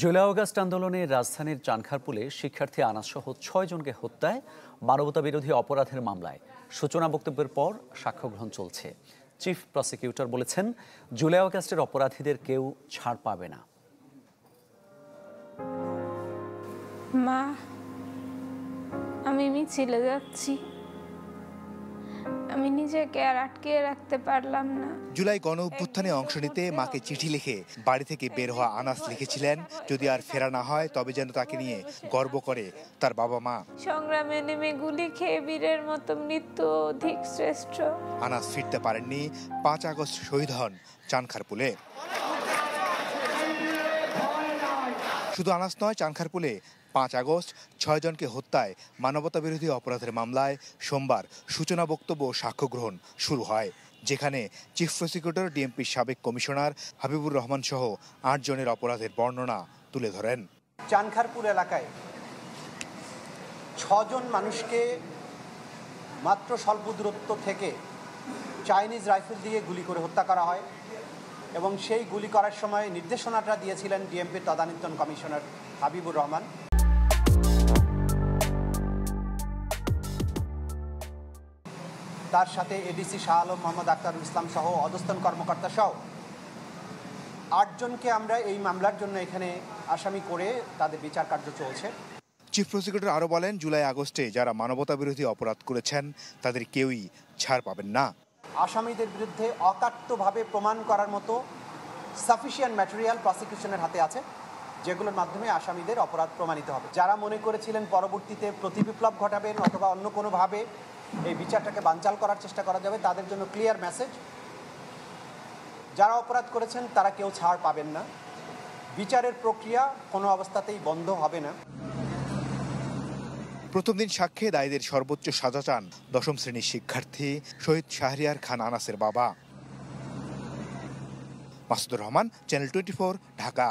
July August আন্দোলনে রাজধানীর চানখারপুলে শিক্ষার্থী আনাসসহ ৬ জনকে হত্যায় মানবতাবিরোধী অপরাধের মামলায় সূচনা বক্তব্যের পর সাক্ষ্য গ্রহণ চলছে। চিফ প্রসিকিউটর বলেছেন, জুলাই আগস্টের অপরাধীদের কেউ ছাড় পাবে না। মা, আমি মিছিলে যাচ্ছি, আমি নিজেকে আর আটকে রাখতে পারলাম না। জুলাই গণ অভ্যুত্থানে অংশ নিতে মাকে চিঠি লিখে বাড়ি থেকে বের হওয়া আনাস লিখেছিলেন, যদি আর ফেরা না হয় তবে যেন তাকে নিয়ে গর্ব করে তার বাবা মা। সংগ্রামে নেমে গুলি খেয়ে বীরের মতো মৃত্যু অধিক শ্রেষ্ঠ। আনাস ফিরতে পারেননি। ৫ আগস্ট শহীদ হন চানখারপুলে। শুধু আনাস নয়, চানখারপুলে ৫ আগস্ট ৬ জনকে হত্যায় মানবতাবিরোধী অপরাধের মামলায় সোমবার সূচনা বক্তব্য ও সাক্ষ্য গ্রহণ শুরু হয়, যেখানে চিফ প্রসিকিউটর ডিএমপির সাবেক কমিশনার হাবিবুর রহমান সহ ৮ জনের অপরাধের বর্ণনা তুলে ধরেন। চানখারপুর এলাকায় ৬ জন মানুষকে মাত্র স্বল্প দূরত্ব থেকে চাইনিজ রাইফেল দিয়ে গুলি করে হত্যা করা হয় এবং সেই গুলি করার সময় নির্দেশনাটা দিয়েছিলেন ডিএমপির তদানীন্তন কমিশনার হাবিবুর রহমান। তার সাথে এডিসি শাহ আলম মোহাম্মদ আখতারুল ইসলাম সহ অধস্তন কর্মকর্তা সহ ৮ জনকে আমরা এই মামলার জন্য এখানে আসামি করে তাদের বিচার কার্য চলছে। চিফ প্রসিকিউটর আরও বলেন, জুলাই আগস্টে যারা মানবতাবিরোধী অপরাধ করেছেন তাদের কেউই ছাড় পাবেন না। আসামিদের বিরুদ্ধে অকাট্যভাবে প্রমাণ করার মতো সাফিসিয়েন্ট ম্যাটেরিয়াল প্রসিকিউশনের হাতে আছে, যেগুলোর মাধ্যমে আসামিদের অপরাধ প্রমাণিত হবে। যারা মনে করেছিলেন পরবর্তীতে প্রতিবিপ্লব ঘটাবেন অথবা অন্য কোনোভাবে এই বিচারটাকে বানচাল করার চেষ্টা করা যাবে, তাদের জন্য ক্লিয়ার মেসেজ, যারা অপরাধ করেছেন তারা কেউ ছাড় পাবেন না। বিচারের প্রক্রিয়া কোনো অবস্থাতেই বন্ধ হবে না। প্রথম দিন সাক্ষ্যে দায়ীদের সর্বোচ্চ সাজা চান ১০ম শ্রেণীর শিক্ষার্থী শহীদ শাহরিয়ার খান আনাসের বাবা। মাসুদুর রহমান, চ্যানেল 24, ঢাকা।